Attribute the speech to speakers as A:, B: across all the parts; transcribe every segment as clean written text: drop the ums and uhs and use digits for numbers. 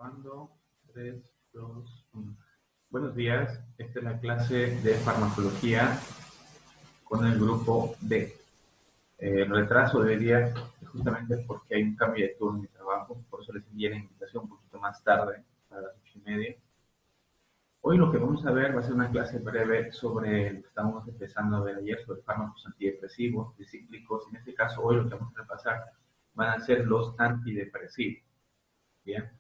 A: Grabando. 3, 2, 1. Buenos días, esta es la clase de farmacología con el grupo D. El retraso de día es justamente porque hay un cambio de turno en mi trabajo, por eso les envié la invitación un poquito más tarde, a las 8:30. Hoy lo que vamos a ver va a ser una clase breve sobre lo que estábamos empezando a ver ayer, sobre fármacos antidepresivos, bicíclicos. En este caso, hoy lo que vamos a repasar van a ser los antidepresivos. Bien.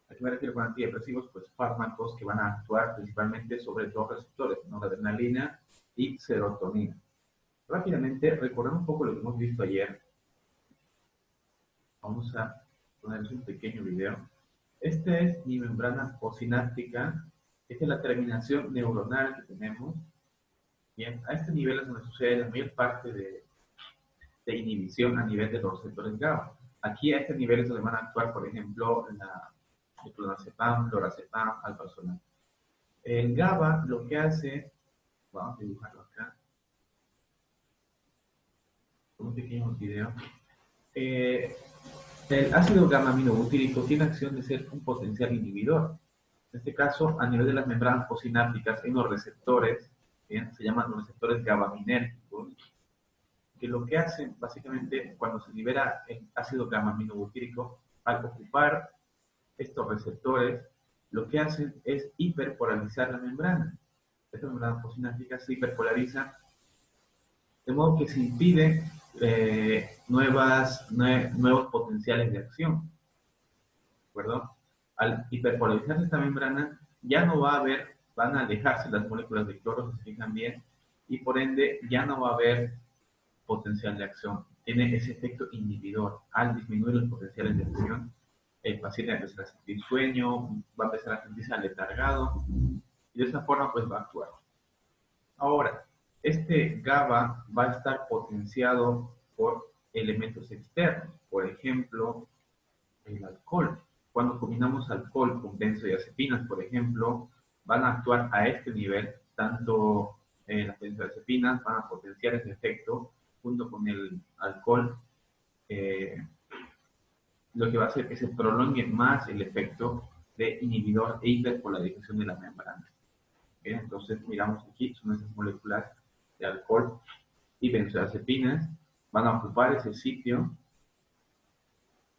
A: ¿A qué me refiero con antidepresivos? Pues fármacos que van a actuar principalmente sobre dos receptores, noradrenalina y serotonina. Rápidamente, recordando un poco lo que hemos visto ayer, vamos a ponerles un pequeño video. Esta es mi membrana postsináptica. Esta es la terminación neuronal que tenemos. Bien, a este nivel es donde sucede la mayor parte de inhibición a nivel de los receptores GABA. Aquí a este nivel es donde van a actuar, por ejemplo, el clonazepam, lorazepam, alprazolam. El GABA lo que hace, vamos a dibujarlo acá, con un pequeño video. El ácido gamma-aminobutírico tiene acción de ser un potencial inhibidor. En este caso, a nivel de las membranas postsinápticas, hay unos receptores, ¿bien? Se llaman los receptores GABAminérgicos, que lo que hacen, básicamente, cuando se libera el ácido gamma-aminobutírico, al ocupar estos receptores, lo que hacen es hiperpolarizar la membrana. Esta membrana postsináptica se hiperpolariza, de modo que se impide nuevos potenciales de acción. ¿De acuerdo? Al hiperpolarizar esta membrana, ya no va a haber, van a alejarse las moléculas de cloro, si se fijan bien, y por ende ya no va a haber potencial de acción. Tiene ese efecto inhibidor. Al disminuir los potenciales de acción, el paciente va a empezar a sentir sueño, va a empezar a sentirse aletargado, y de esa forma pues va a actuar. Ahora, este GABA va a estar potenciado por elementos externos, por ejemplo, el alcohol. Cuando combinamos alcohol con benzodiazepinas, por ejemplo, van a actuar a este nivel, tanto las benzodiazepinas van a potenciar ese efecto junto con el alcohol, lo que va a hacer que se prolongue más el efecto de inhibidor e hiperpolarización de la membrana. Bien, entonces miramos aquí, son esas moléculas de alcohol y benzodiazepinas, van a ocupar ese sitio,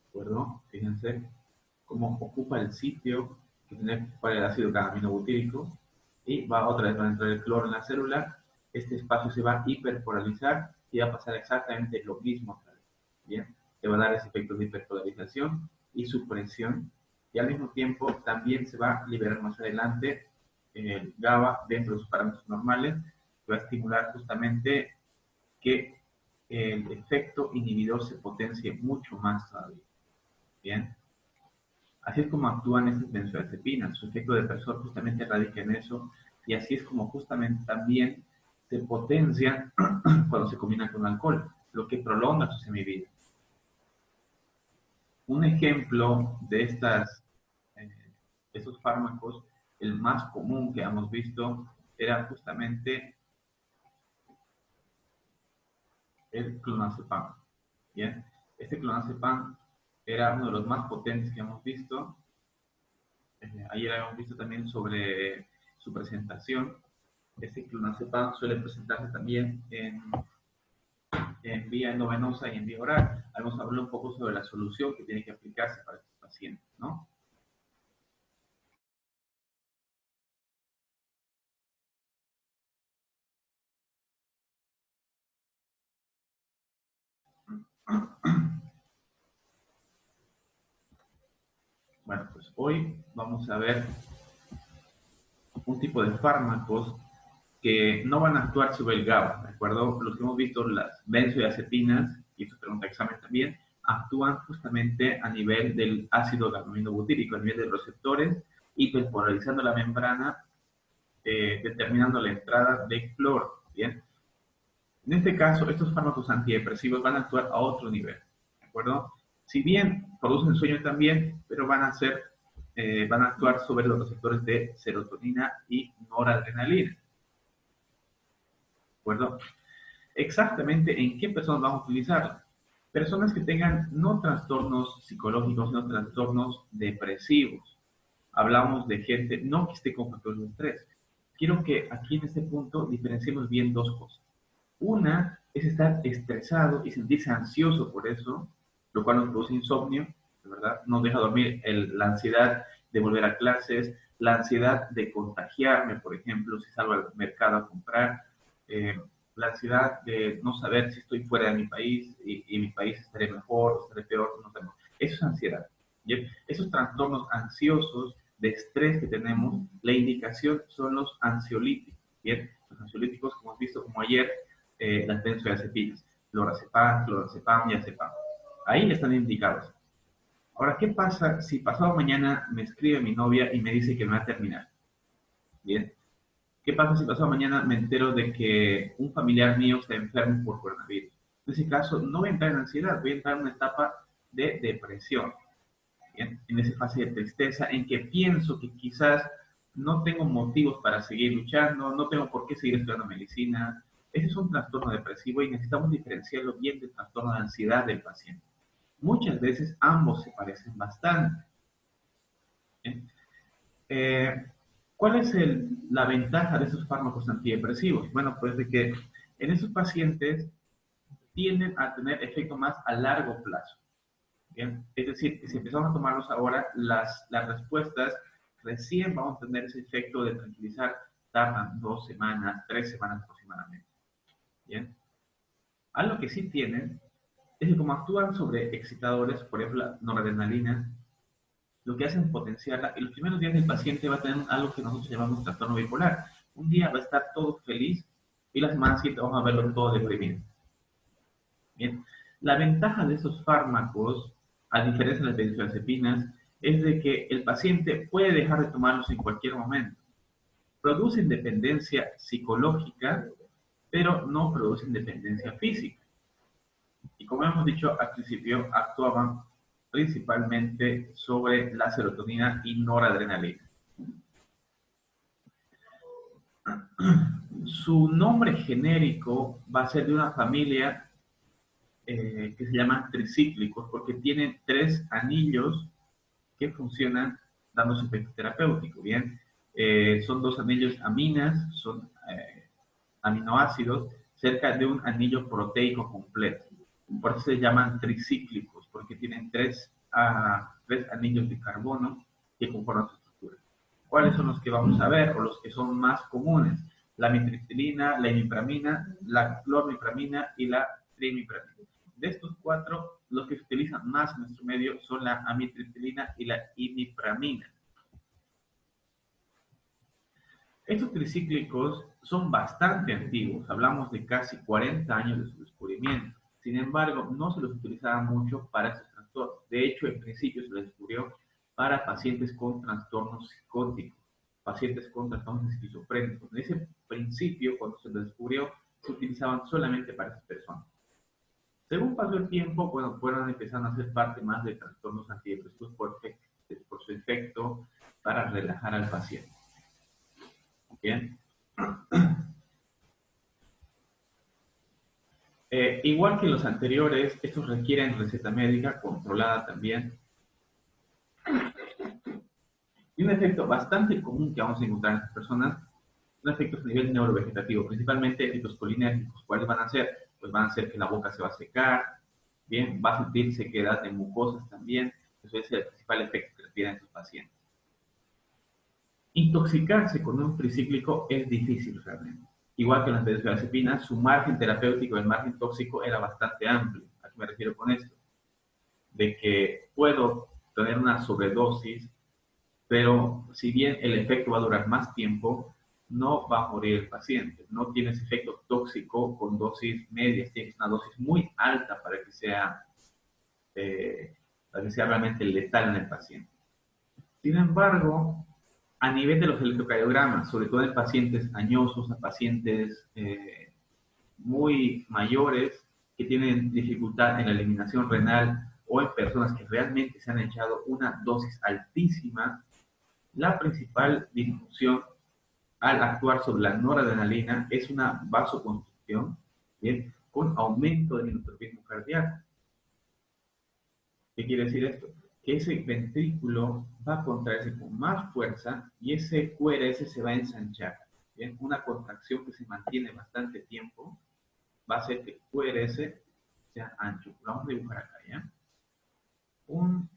A: ¿de acuerdo? Fíjense cómo ocupa el sitio que tiene que ocupar el ácido gamma-aminobutírico, y otra vez va a entrar el cloro en la célula, este espacio se va a hiperpolarizar y va a pasar exactamente lo mismo otra vez. Bien, le va a dar ese efecto de hiperpolarización y supresión, y al mismo tiempo también se va a liberar más adelante el GABA dentro de sus parámetros normales, que va a estimular justamente que el efecto inhibidor se potencie mucho más todavía. Bien. Así es como actúan estas benzodiazepinas. Su efecto depresor justamente radica en eso, y así es como justamente también se potencian cuando se combinan con alcohol, lo que prolonga su semivida. Un ejemplo de estos fármacos, el más común que hemos visto, era justamente el clonazepam. ¿Bien? Este clonazepam era uno de los más potentes que hemos visto. Ayer habíamos visto también sobre su presentación. Este clonazepam suele presentarse también en vía endovenosa y en vía oral. Vamos a hablar un poco sobre la solución que tiene que aplicarse para estos pacientes, ¿no? Bueno, pues hoy vamos a ver un tipo de fármacos que no van a actuar sobre el GABA, ¿de acuerdo? Los que hemos visto, las benzodiazepinas, y esto pregunta examen también, actúan justamente a nivel del ácido gamma-aminobutírico, a nivel de los receptores, hiperpolarizando la membrana, determinando la entrada de cloro, ¿bien? En este caso, estos fármacos antidepresivos van a actuar a otro nivel, ¿de acuerdo? Si bien producen sueño también, pero van a actuar sobre los receptores de serotonina y noradrenalina, ¿de acuerdo? Exactamente en qué personas vamos a utilizarla. Personas que tengan no trastornos psicológicos, sino trastornos depresivos. hablamos de gente no que esté con factores de estrés. Quiero que aquí en este punto diferenciemos bien dos cosas. Una es estar estresado y sentirse ansioso por eso, lo cual nos produce insomnio, de verdad, nos deja dormir, la ansiedad de volver a clases, la ansiedad de contagiarme, por ejemplo, si salgo al mercado a comprar, eh, la ansiedad de no saber si estoy fuera de mi país y mi país estaré mejor o estaré peor, no sabemos. Eso es ansiedad. ¿Bien? Esos trastornos ansiosos de estrés que tenemos, la indicación son los ansiolíticos. ¿Bien? Los ansiolíticos, como hemos visto, como ayer, las benzodiazepinas, lorazepam, clorazepam y azepam. Ahí están indicados. Ahora, ¿qué pasa si pasado mañana me escribe mi novia y me dice que me va a terminar? Bien. ¿Qué pasa si pasado mañana me entero de que un familiar mío está enfermo por coronavirus? En ese caso, no voy a entrar en ansiedad, voy a entrar en una etapa de depresión. Bien, en esa fase de tristeza en que pienso que quizás no tengo motivos para seguir luchando, no tengo por qué seguir estudiando medicina. Ese es un trastorno depresivo y necesitamos diferenciarlo bien del trastorno de ansiedad del paciente. Muchas veces ambos se parecen bastante. ¿Bien? Eh, ¿Cuál es la ventaja de esos fármacos antidepresivos? Bueno, pues de que en esos pacientes tienden a tener efecto más a largo plazo. Bien, es decir, que si empezamos a tomarlos ahora, las respuestas recién vamos a tener ese efecto de tranquilizar, tardan 2 semanas, 3 semanas aproximadamente. Bien, algo que sí tienen es que como actúan sobre excitadores, por ejemplo, la noradrenalina, lo que hacen es potenciarla, y los primeros días del paciente va a tener algo que nosotros llamamos trastorno bipolar. Un día va a estar todo feliz y la semana siguiente vamos a verlo todo deprimido. Bien, la ventaja de esos fármacos, a diferencia de las benzodiazepinas, es de que el paciente puede dejar de tomarlos en cualquier momento. Producen dependencia psicológica, pero no producen dependencia física. Y como hemos dicho al principio, actuaban principalmente sobre la serotonina y noradrenalina. Su nombre genérico va a ser de una familia que se llaman tricíclicos porque tienen 3 anillos que funcionan dando su efecto terapéutico. Bien, son 2 anillos aminas, son aminoácidos cerca de un anillo proteico completo. Por eso se llaman tricíclicos, porque tienen 3 anillos de carbono que conforman su estructura. ¿Cuáles son los que vamos a ver o los que son más comunes? La amitriptilina, la imipramina, la clormipramina y la trimipramina. De estos 4, los que se utilizan más en nuestro medio son la amitriptilina y la imipramina. Estos tricíclicos son bastante antiguos, hablamos de casi 40 años de su descubrimiento. Sin embargo, no se los utilizaba mucho para estos trastornos. De hecho, en principio se los descubrió para pacientes con trastornos psicóticos, pacientes con trastornos esquizofrénicos. En ese principio, cuando se los descubrió, se utilizaban solamente para esas personas. Según pasó el tiempo, bueno, fueron empezando a ser parte más de trastornos antidepresivos por su efecto para relajar al paciente. Bien. Igual que los anteriores, estos requieren receta médica controlada también. Y un efecto bastante común que vamos a encontrar en estas personas son efectos a nivel neurovegetativo, principalmente efectos colinérgicos. ¿Cuáles van a ser? Pues van a ser que la boca se va a secar, bien, va a sentir sequedad de mucosas también. Eso es el principal efecto que tienen estos pacientes. Intoxicarse con un tricíclico es difícil realmente. Igual que en las benzodiazepinas, su margen terapéutico, el margen tóxico era bastante amplio. ¿A qué me refiero con esto? De que puedo tener una sobredosis, pero si bien el efecto va a durar más tiempo, no va a morir el paciente. No tiene ese efecto tóxico con dosis medias, tiene una dosis muy alta para que sea realmente letal en el paciente. Sin embargo, a nivel de los electrocardiogramas, sobre todo en pacientes añosos, a pacientes muy mayores que tienen dificultad en la eliminación renal o en personas que realmente se han echado una dosis altísima, la principal disfunción al actuar sobre la noradrenalina es una vasoconstricción, ¿bien? Con aumento del inotropismo cardíaco. ¿Qué quiere decir esto? que ese ventrículo va a contraerse con más fuerza y ese QRS se va a ensanchar. ¿Bien? Una contracción que se mantiene bastante tiempo va a hacer que el QRS sea ancho. Lo vamos a dibujar acá, ¿ya? Un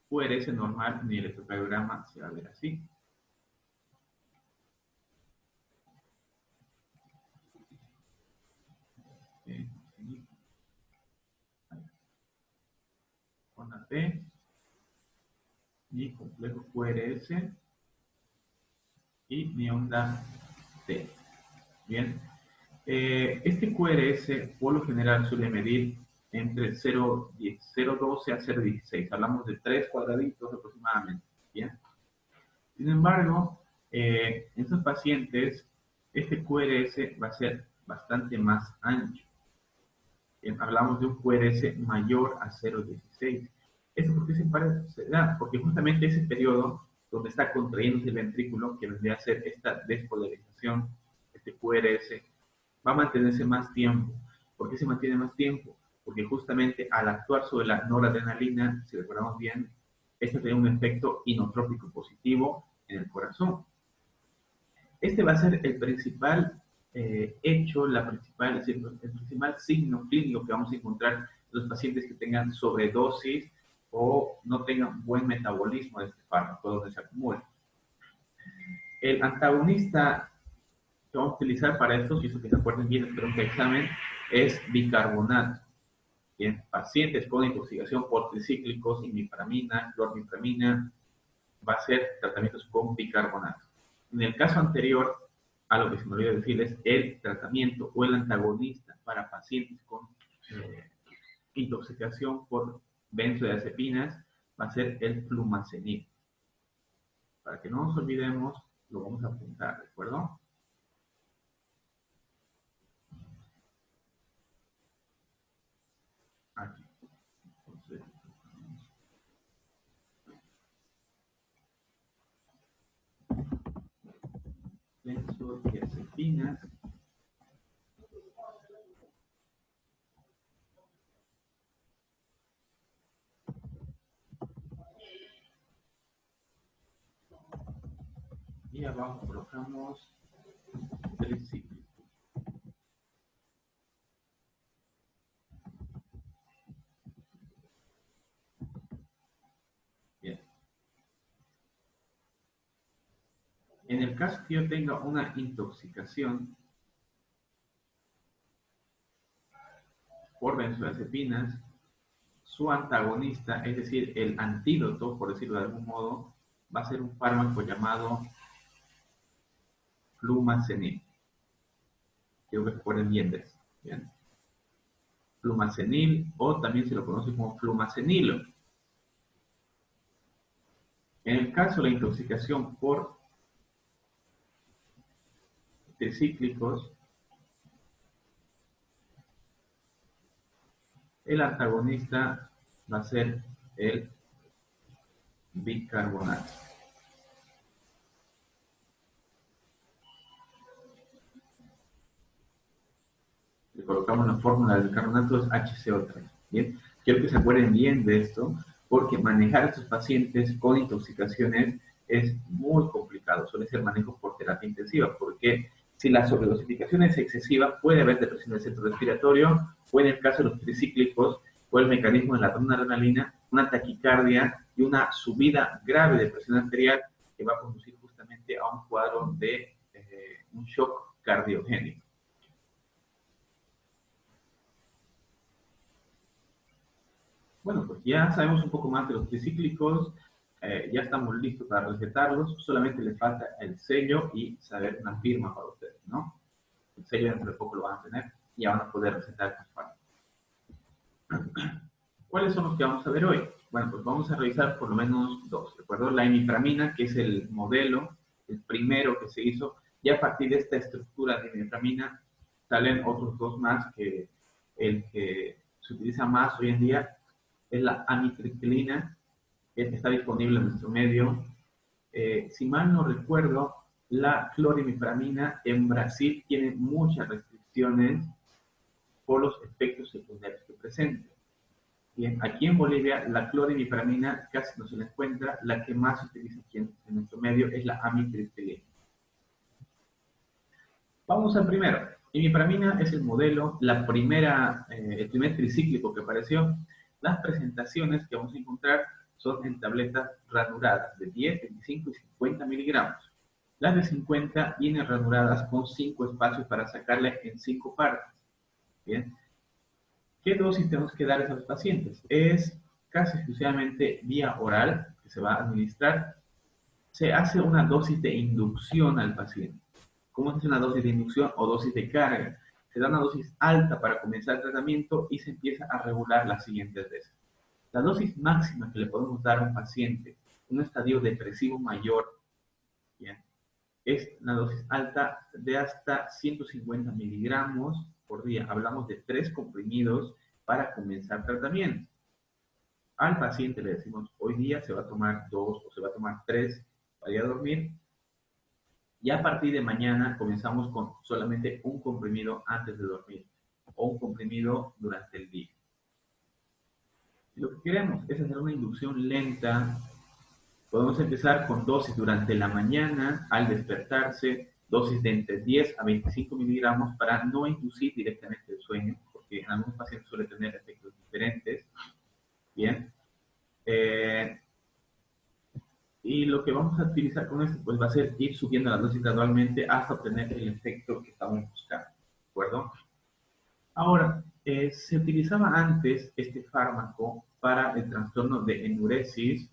A: QRS normal en el electrocardiograma se va a ver así. Con la P y complejo QRS y mi onda T. Bien. Este QRS por lo general suele medir entre 0,12 a 0,16. Hablamos de 3 cuadraditos aproximadamente. ¿Bien? Sin embargo, en estos pacientes, este QRS va a ser bastante más ancho. Bien, hablamos de un QRS mayor a 0,16. ¿Esto por qué se da? Porque justamente ese periodo donde está contrayéndose el ventrículo, que vendría a ser esta despolarización, este QRS, va a mantenerse más tiempo. ¿Por qué se mantiene más tiempo? Porque justamente al actuar sobre la noradrenalina, si recordamos bien, esto tiene un efecto inotrópico positivo en el corazón. Este va a ser el principal hecho, el principal signo clínico que vamos a encontrar en los pacientes que tengan sobredosis o no tengan buen metabolismo de este fármaco donde se acumula. El antagonista que vamos a utilizar para esto, y eso que se acuerden bien, espero que examen, es bicarbonato. Bien, pacientes con intoxicación por tricíclicos, imipramina, clormipramina, va a ser tratamientos con bicarbonato. En el caso anterior, algo que se me olvidó decirles, el tratamiento o el antagonista para pacientes con intoxicación por benzodiazepinas va a ser el flumazenil. Para que no nos olvidemos, lo vamos a apuntar, ¿de acuerdo? Aquí. Entonces, benzodiazepinas. Y abajo colocamos tricíclico. Bien. En el caso que yo tenga una intoxicación por benzodiazepinas, su antagonista, es decir, el antídoto, por decirlo de algún modo, va a ser un fármaco llamado flumazenil. Quiero que recuerden bien de eso. ¿Bien? Flumazenil, o también se lo conoce como flumazenilo. En el caso de la intoxicación por tricíclicos, el antagonista va a ser el bicarbonato. Le colocamos la fórmula del bicarbonato, es HCO3. Bien, quiero que se acuerden bien de esto, porque manejar a estos pacientes con intoxicaciones es muy complicado. Suele ser manejo por terapia intensiva, porque si la sobredosificación es excesiva, puede haber depresión del centro respiratorio, o en el caso de los tricíclicos, o el mecanismo de la noradrenalina, una taquicardia y una subida grave de presión arterial que va a conducir justamente a un cuadro de un shock cardiogénico. Bueno, pues ya sabemos un poco más de los tricíclicos, ya estamos listos para recetarlos, solamente le falta el sello y saber una firma para ustedes, ¿no? El sello dentro de poco lo van a tener y ya van a poder recetar estos fármacos. ¿Cuáles son los que vamos a ver hoy? Bueno, pues vamos a revisar por lo menos dos, ¿de acuerdo? La imipramina, que es el modelo, el primero que se hizo, y a partir de esta estructura de imipramina salen otros dos más, que el que se utiliza más hoy en día es la amitriptilina, que está disponible en nuestro medio. Si mal no recuerdo, la clorimipramina en Brasil tiene muchas restricciones por los efectos secundarios que presenta. Bien, aquí en Bolivia la clorimipramina casi no se la encuentra, la que más se utiliza aquí en nuestro medio es la amitriptilina. Vamos al primero. Imipramina es el modelo, el primer tricíclico que apareció. Las presentaciones que vamos a encontrar son en tabletas ranuradas de 10, 25 y 50 miligramos. Las de 50 vienen ranuradas con 5 espacios para sacarle en 5 partes. Bien. ¿Qué dosis tenemos que dar a esos pacientes? Es casi exclusivamente vía oral que se va a administrar. Se hace una dosis de inducción al paciente. ¿Cómo se hace una dosis de inducción o dosis de carga? Se da una dosis alta para comenzar el tratamiento y se empieza a regular las siguientes veces. La dosis máxima que le podemos dar a un paciente en un estadio depresivo mayor, ¿bien?, es una dosis alta de hasta 150 miligramos por día. Hablamos de 3 comprimidos para comenzar tratamiento. Al paciente le decimos, hoy día se va a tomar 2 o se va a tomar 3 para ir a dormir. Y a partir de mañana comenzamos con solamente un comprimido antes de dormir o un comprimido durante el día. Lo que queremos es hacer una inducción lenta. Podemos empezar con dosis durante la mañana al despertarse, dosis de entre 10 a 25 miligramos para no inducir directamente el sueño, porque en algunos pacientes suele tener efectos diferentes. Bien. Y lo que vamos a utilizar con esto pues va a ser ir subiendo la dosis gradualmente hasta obtener el efecto que estamos buscando. ¿De acuerdo? Ahora, se utilizaba antes este fármaco para el trastorno de enuresis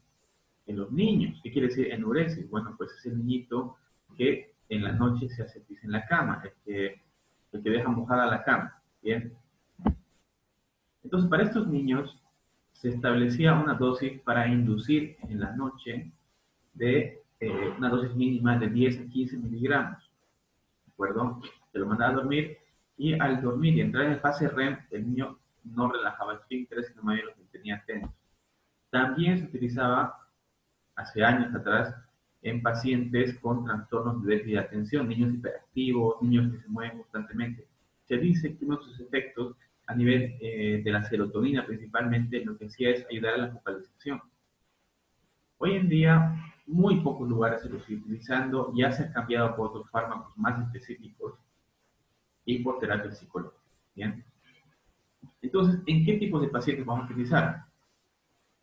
A: en los niños. ¿Qué quiere decir enuresis? Bueno, pues es el niñito que en la noche se hace pis en la cama, el que deja mojada la cama. Bien. Entonces, para estos niños se establecía una dosis para inducir en la noche de una dosis mínima de 10 a 15 miligramos. ¿De acuerdo? Se lo mandaba a dormir y al dormir y entrar en fase REM, el niño no relajaba el esfínter, sino más bien lo que tenía tenso. También se utilizaba hace años atrás en pacientes con trastornos de déficit de atención, niños hiperactivos, niños que se mueven constantemente. Se dice que uno de sus efectos a nivel de la serotonina principalmente lo que hacía es ayudar a la focalización. Hoy en día, muy pocos lugares se lo siguen utilizando, ya se han cambiado por otros fármacos más específicos y por terapia psicológica. ¿Bien? Entonces, ¿en qué tipo de pacientes vamos a utilizar?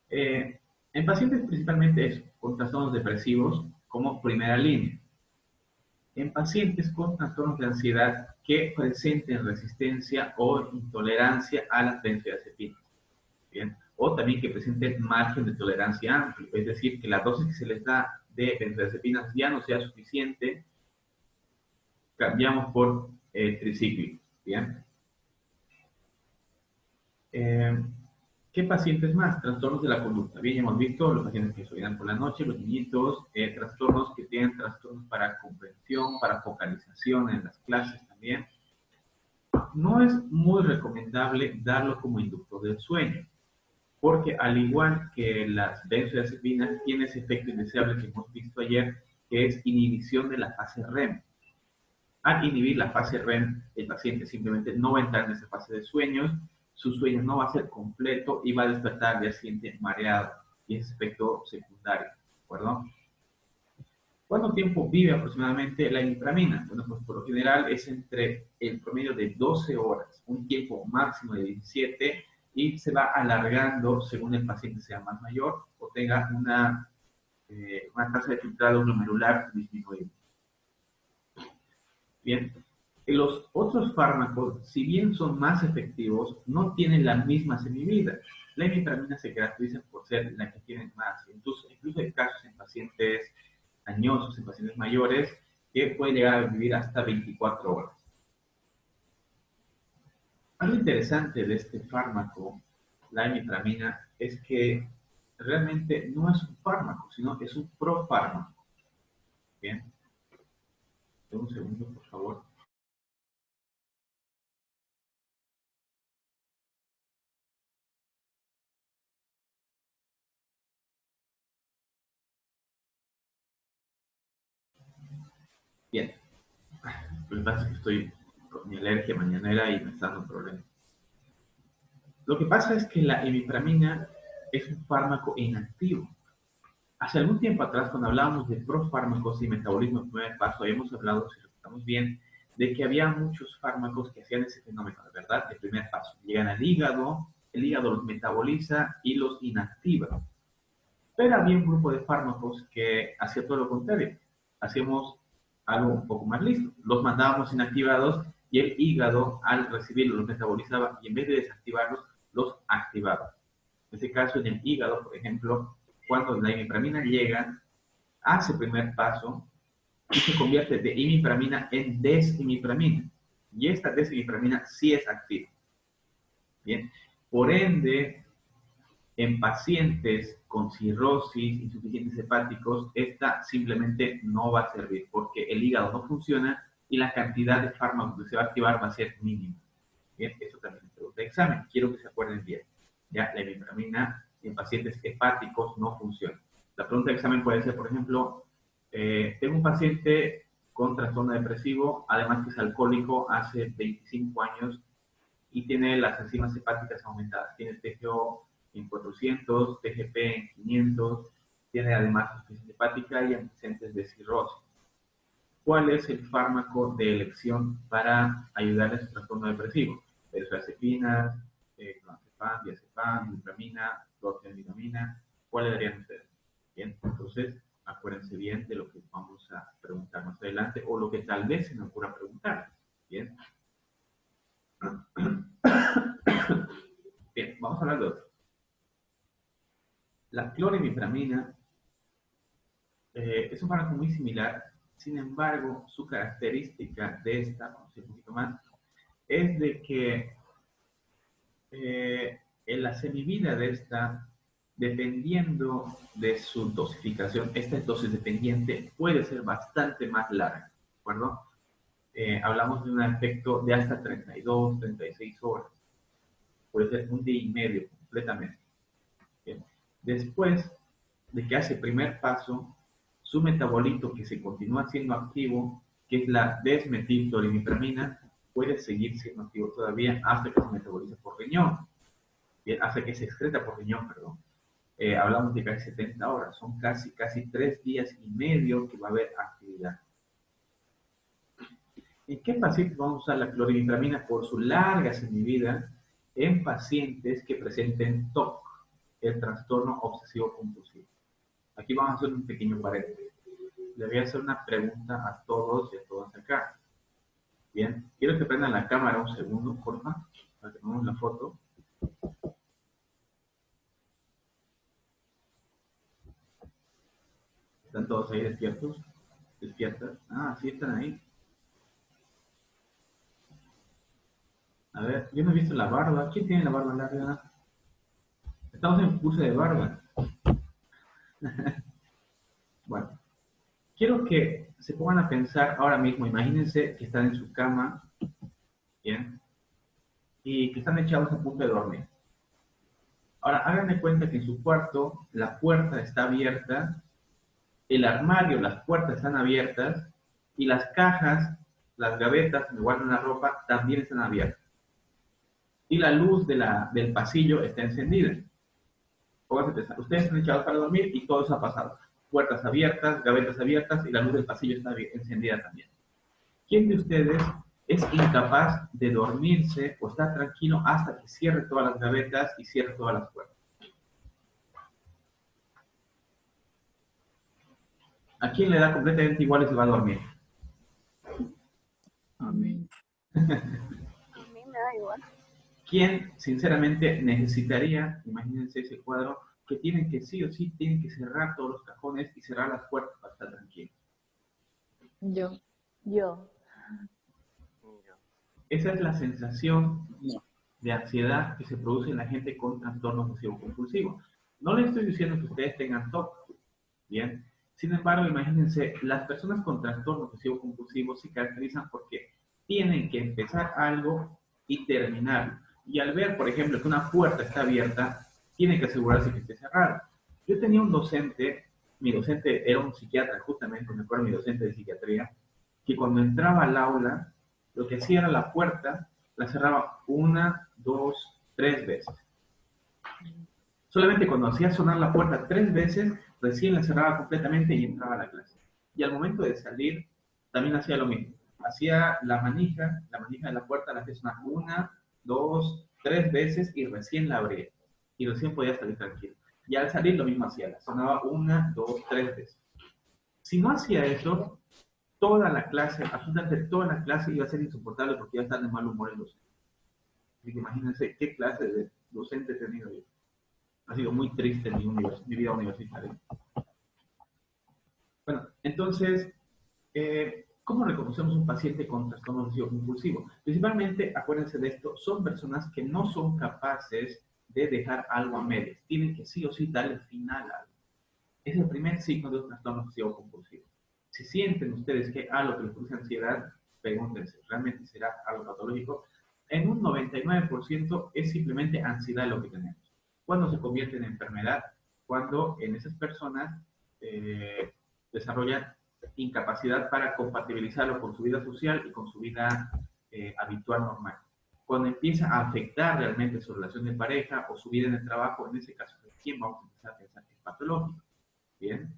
A: En pacientes principalmente eso, con trastornos depresivos como primera línea. En pacientes con trastornos de ansiedad que presenten resistencia o intolerancia a las benzodiazepinas. ¿Bien? O también que presenten margen de tolerancia amplio, es decir, que la dosis que se les da de benzodiazepinas ya no sea suficiente, cambiamos por tricíclico. ¿Bien? Eh, ¿Qué pacientes más? Trastornos de la conducta. Bien, ya hemos visto los pacientes que estudian por la noche, los niñitos, trastornos que tienen trastornos para comprensión, para focalización en las clases también. No es muy recomendable darlo como inductor del sueño, porque al igual que las benzodiazepinas, tiene ese efecto indeseable que hemos visto ayer, que es inhibición de la fase REM. Al inhibir la fase REM, el paciente simplemente no va a entrar en esa fase de sueños, su sueño no va a ser completo y va a despertar al día siguiente mareado, y es efecto secundario, ¿de acuerdo? ¿Cuánto tiempo vive aproximadamente la imipramina? Bueno, pues por lo general es entre el promedio de 12 horas, un tiempo máximo de 17, y se va alargando según el paciente sea más mayor o tenga una tasa de filtrado glomerular disminuida. Bien, los otros fármacos, si bien son más efectivos, no tienen la misma semivida. La imipramina se caracteriza por ser la que tiene más. Entonces, incluso hay casos en pacientes añosos, en pacientes mayores, que pueden llegar a vivir hasta 24 horas. Algo interesante de este fármaco, la imipramina, es que realmente no es un fármaco, sino es un profármaco. Bien, un segundo, por favor. Bien, lo que pasa es que estoy con mi alergia mañanera y me está dando problemas. Lo que pasa es que la imipramina es un fármaco inactivo. Hace algún tiempo atrás, cuando hablábamos de profármacos y metabolismo en primer paso, habíamos hablado, si recordamos bien, de que había muchos fármacos que hacían ese fenómeno, ¿verdad? De primer paso. Llegan al hígado, el hígado los metaboliza y los inactiva. Pero había un grupo de fármacos que hacía todo lo contrario. Hacíamos algo un poco más listo. Los mandábamos inactivados y el hígado, al recibirlos, los metabolizaba y en vez de desactivarlos, los activaba. En este caso, en el hígado, por ejemplo, cuando la imipramina llega, hace el primer paso y se convierte de imipramina en desimipramina. Y esta desimipramina sí es activa. Bien, por ende, en pacientes con cirrosis, insuficientes hepáticos, esta simplemente no va a servir porque el hígado no funciona y la cantidad de fármacos que se va a activar va a ser mínima. Bien, eso también es pregunta de examen. Quiero que se acuerden bien. Ya, la imipramina en pacientes hepáticos no funciona. La pregunta de examen puede ser, por ejemplo, tengo un paciente con trastorno depresivo, además que es alcohólico hace 25 años y tiene las enzimas hepáticas aumentadas. Tiene TGO en 400, TGP en 500, tiene además insuficiencia hepática y antecedentes de cirrosis. ¿Cuál es el fármaco de elección para ayudarle a su trastorno depresivo? Benzodiazepinas, clonazepam, diazepam, dipramina, clorfenidramina. ¿Cuál le darían ustedes? Bien, entonces acuérdense bien de lo que vamos a preguntar más adelante o lo que tal vez se me ocurra preguntar. Bien. Bien, vamos a hablar de otro. La clorimipramina es un fármaco muy similar, sin embargo, su característica de esta, vamos a decir un poquito más, es de que en la semivida de esta, dependiendo de su dosificación, esta es dosis dependiente, puede ser bastante más larga, ¿de acuerdo? Hablamos de un efecto de hasta 32, 36 horas. Puede ser un día y medio completamente. Bien. Después de que hace el primer paso, su metabolito que se continúa siendo activo, que es la desmetilclorimipramina, puede seguir siendo activo todavía hasta que se metaboliza por riñón, bien, hasta que se excreta por riñón, perdón. Hablamos de casi 70 horas, son casi 3 días y medio que va a haber actividad. ¿En qué pacientes vamos a usar la clorimipramina por su larga semivida? En pacientes que presenten TOC, el trastorno obsesivo compulsivo. Aquí vamos a hacer un pequeño paréntesis. Le voy a hacer una pregunta a todos y a todas acá. Bien, quiero que prendan la cámara un segundo, porfa, para que tomemos la foto. ¿Están todos ahí despiertos? ¿Despiertas? Ah, sí están ahí. A ver, yo no he visto la barba. ¿Quién tiene la barba larga? Estamos en curso de barba. Bueno, quiero que se pongan a pensar ahora mismo. Imagínense que están en su cama, bien, y que están echados a punto de dormir. Ahora, hagan de cuenta que en su cuarto la puerta está abierta, el armario, las puertas están abiertas y las cajas, las gavetas donde guardan la ropa también están abiertas. Y la luz del pasillo está encendida. Ustedes están echados para dormir y todo eso ha pasado. Puertas abiertas, gavetas abiertas y la luz del pasillo está encendida también. ¿Quién de ustedes es incapaz de dormirse o estar tranquilo hasta que cierre todas las gavetas y cierre todas las puertas? ¿A quién le da completamente igual y se va a dormir?
B: A mí. A mí me da igual.
A: ¿Quién, sinceramente, necesitaría, imagínense ese cuadro, que tienen que sí o sí, tienen que cerrar todos los cajones y cerrar las puertas para estar tranquilos?
B: Yo.
A: Esa es la sensación de ansiedad que se produce en la gente con trastorno obsesivo compulsivo. No les estoy diciendo que ustedes tengan TOC, ¿bien? Sin embargo, imagínense, las personas con trastorno obsesivo compulsivo se caracterizan porque tienen que empezar algo y terminarlo. Y al ver, por ejemplo, que una puerta está abierta, tienen que asegurarse que esté cerrada. Yo tenía un docente, mi docente era un psiquiatra, justamente, me acuerdo, mi docente de psiquiatría, que cuando entraba al aula, lo que hacía era la puerta, la cerraba una, dos, 3 veces. Solamente cuando hacía sonar la puerta 3 veces, recién la cerraba completamente y entraba a la clase. Y al momento de salir, también hacía lo mismo. Hacía la manija de la puerta la hacía sonar 1, 2, 3 veces y recién la abría. Y recién podía salir tranquilo. Y al salir lo mismo hacía, la sonaba 1, 2, 3 veces. Si no hacía eso, toda la clase, absolutamente toda la clase iba a ser insoportable porque iba a estar de mal humor el docente. Así que imagínense qué clase de docente he tenido yo. Ha sido muy triste mi vida universitaria. Bueno, entonces, ¿cómo reconocemos un paciente con trastorno obsesivo compulsivo? Principalmente, acuérdense de esto, son personas que no son capaces de dejar algo a medias. Tienen que sí o sí darle final a algo. Es el primer signo de un trastorno obsesivo compulsivo. Si sienten ustedes que algo que les produce ansiedad, pregúntense, ¿realmente será algo patológico? En un 99% es simplemente ansiedad lo que tenemos. ¿Cuándo se convierte en enfermedad? Cuando en esas personas desarrollan incapacidad para compatibilizarlo con su vida social y con su vida habitual normal. Cuando empieza a afectar realmente su relación de pareja o su vida en el trabajo, en ese caso, ¿quién vamos a empezar a pensar que es patológico? Bien.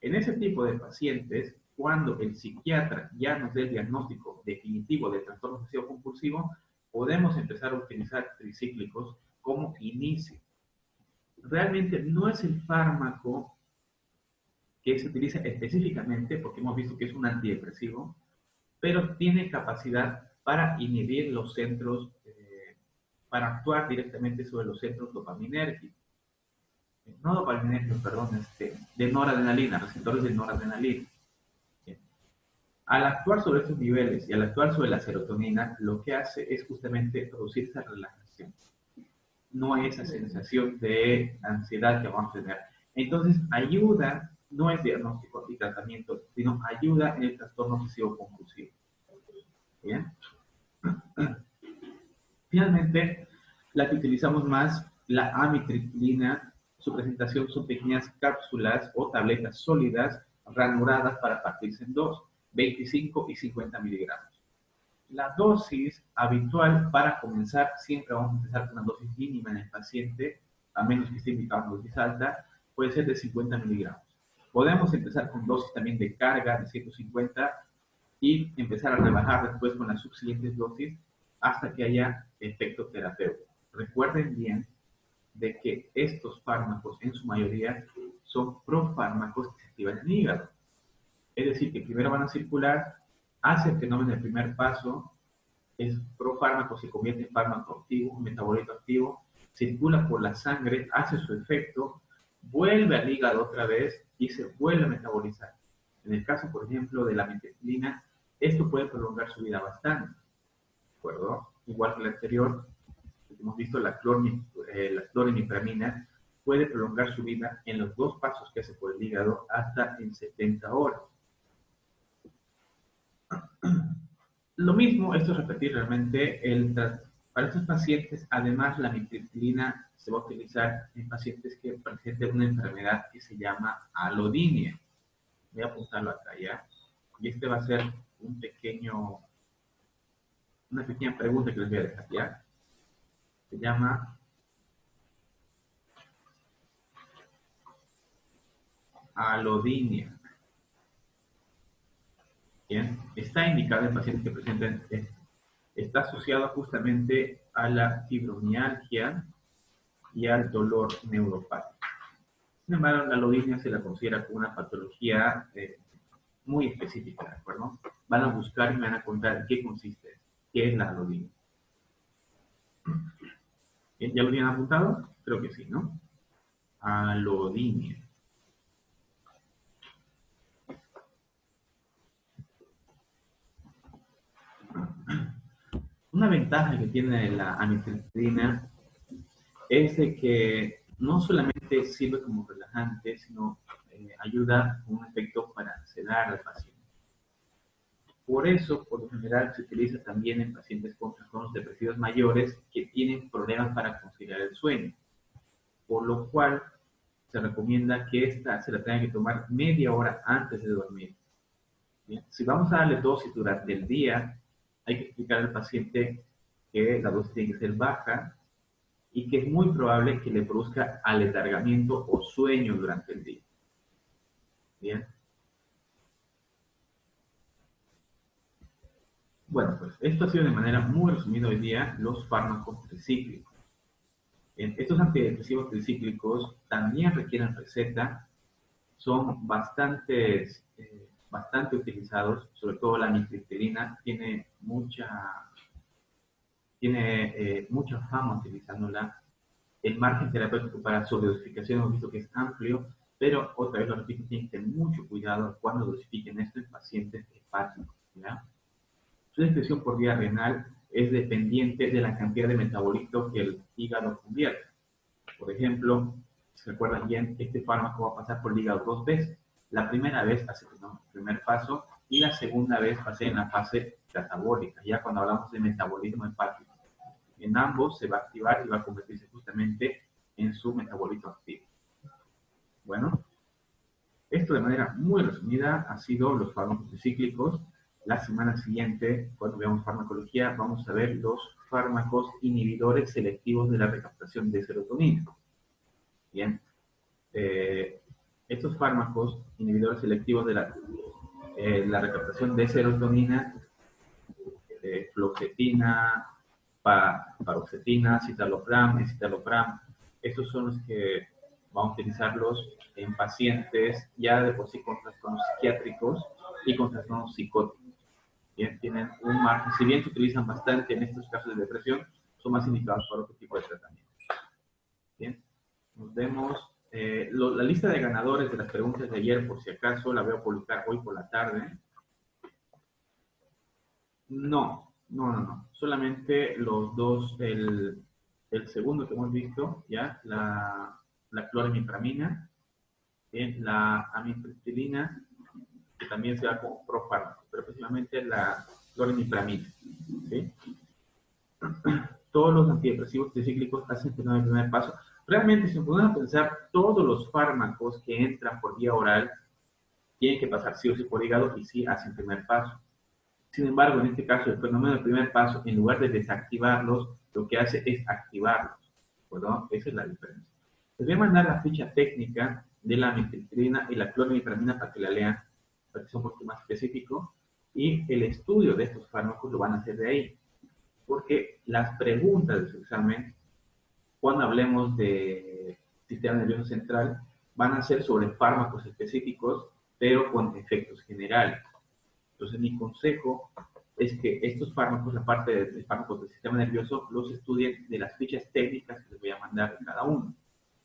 A: En ese tipo de pacientes, cuando el psiquiatra ya nos dé el diagnóstico definitivo del trastorno obsesivo compulsivo, podemos empezar a utilizar tricíclicos como inicio. Realmente no es el fármaco que se utiliza específicamente, porque hemos visto que es un antidepresivo, pero tiene capacidad para inhibir los centros, para actuar directamente sobre los centros dopaminérgicos. No dopaminérgicos, perdón, de noradrenalina, receptores de noradrenalina. Al actuar sobre estos niveles y al actuar sobre la serotonina, lo que hace es justamente producir esa relajación. No hay esa sensación de ansiedad que vamos a tener. Entonces, ayuda, no es diagnóstico y tratamiento, sino ayuda en el trastorno obsesivo compulsivo. ¿Bien? Finalmente, la que utilizamos más, la amitriptilina, su presentación son pequeñas cápsulas o tabletas sólidas ranuradas para partirse en dos, 25 y 50 miligramos. La dosis habitual para comenzar, siempre vamos a empezar con una dosis mínima en el paciente, a menos que esté indicado una dosis alta, puede ser de 50 miligramos. Podemos empezar con dosis también de carga de 150 y empezar a rebajar después con las subsiguientes dosis hasta que haya efecto terapéutico. Recuerden bien de que estos fármacos en su mayoría son profármacos que se activan en el hígado. Es decir, que primero van a circular, hace el fenómeno del primer paso, es profármaco, se convierte en fármaco activo, un metabolito activo, circula por la sangre, hace su efecto, vuelve al hígado otra vez y se vuelve a metabolizar. En el caso, por ejemplo, de la metilina, esto puede prolongar su vida bastante, ¿de acuerdo? Igual que el anterior, hemos visto la clorimipramina puede prolongar su vida en los dos pasos que hace por el hígado hasta en 70 horas. Lo mismo, esto es repetir realmente, para estos pacientes, además la amitriptilina se va a utilizar en pacientes que presenten una enfermedad que se llama alodinia. Voy a apuntarlo acá ya. Y este va a ser una pequeña pregunta que les voy a dejar ya. Se llama alodinia. Bien, está indicado en pacientes que presenten está asociado justamente a la fibromialgia y al dolor neuropático. Sin embargo, la alodinia se la considera como una patología muy específica, ¿de acuerdo? Van a buscar y me van a contar en qué consiste, qué es la alodinia. ¿Ya lo habían apuntado? Creo que sí, ¿no? Alodinia. Una ventaja que tiene la amitriptilina es de que no solamente sirve como relajante, sino ayuda con un efecto para sedar al paciente. Por eso, por lo general, se utiliza también en pacientes con trastornos depresivos mayores que tienen problemas para conciliar el sueño. Por lo cual, se recomienda que esta se la tenga que tomar media hora antes de dormir. Bien. Si vamos a darle dosis durante el día, hay que explicar al paciente que la dosis tiene que ser baja y que es muy probable que le produzca aletargamiento o sueño durante el día. Bien. Bueno, pues esto ha sido de manera muy resumida hoy día los fármacos tricíclicos. Bien, estos antidepresivos tricíclicos también requieren receta, son bastante utilizados, sobre todo la amitriptilina tiene mucha fama utilizándola. El margen terapéutico para sobredosificación hemos visto que es amplio, pero otra vez lo repito, tienen que tener mucho cuidado cuando dosifiquen esto en pacientes hepáticos. ¿Ya? Su excreción por vía renal es dependiente de la cantidad de metabolito que el hígado convierte. Por ejemplo, si recuerdan bien, este fármaco va a pasar por el hígado 2 veces. La primera vez hace el primer paso y la segunda vez va a ser en la fase catabólica, ya cuando hablamos de metabolismo hepático. En ambos se va a activar y va a convertirse justamente en su metabolito activo. Bueno, esto de manera muy resumida ha sido los fármacos tricíclicos. La semana siguiente, cuando veamos farmacología, vamos a ver los fármacos inhibidores selectivos de la recaptación de serotonina. Bien, estos fármacos inhibidores selectivos de la recaptación de serotonina, fluoxetina, paroxetina, citalopram, escitalopram, estos son los que vamos a utilizarlos en pacientes ya de por sí con trastornos psiquiátricos y con trastornos psicóticos. Bien, tienen un margen, si bien se utilizan bastante en estos casos de depresión, son más indicados para otro tipo de tratamiento. Bien, nos vemos. La lista de ganadores de las preguntas de ayer, por si acaso, la voy a publicar hoy por la tarde. No. Solamente los dos, el segundo que hemos visto, ya, la cloramipramina, bien, la amitriptilina, que también se da como profármaco, pero principalmente la cloramipramina. ¿Sí? Todos los antidepresivos tricíclicos hacen el primer paso. Realmente, si nos ponemos a pensar, todos los fármacos que entran por vía oral tienen que pasar sí o sí por hígado y sí hacen primer paso. Sin embargo, en este caso, el fenómeno del primer paso, en lugar de desactivarlos, lo que hace es activarlos. ¿Perdón? Esa es la diferencia. Les voy a mandar la ficha técnica de la amitriptilina y la cloramipramina para que la lean, para que sea un poquito más específico. Y el estudio de estos fármacos lo van a hacer de ahí. Porque las preguntas de su examen, cuando hablemos de sistema nervioso central, van a ser sobre fármacos específicos, pero con efectos generales. Entonces, mi consejo es que estos fármacos, la parte de fármacos del sistema nervioso, los estudien de las fichas técnicas que les voy a mandar de cada uno.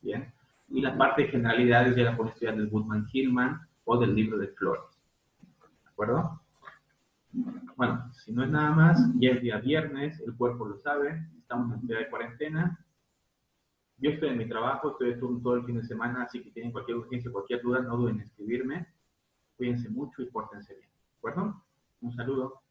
A: ¿Bien? Y la parte de generalidades ya la pueden estudiar del Goodman-Hillman o del libro de Flores. ¿De acuerdo? Bueno, si no es nada más, ya es día viernes, el cuerpo lo sabe, estamos en día de cuarentena. Yo estoy en mi trabajo, estoy de turno todo el fin de semana, así que tienen cualquier urgencia, cualquier duda, no duden en escribirme. Cuídense mucho y pórtense bien. ¿De acuerdo? Un saludo.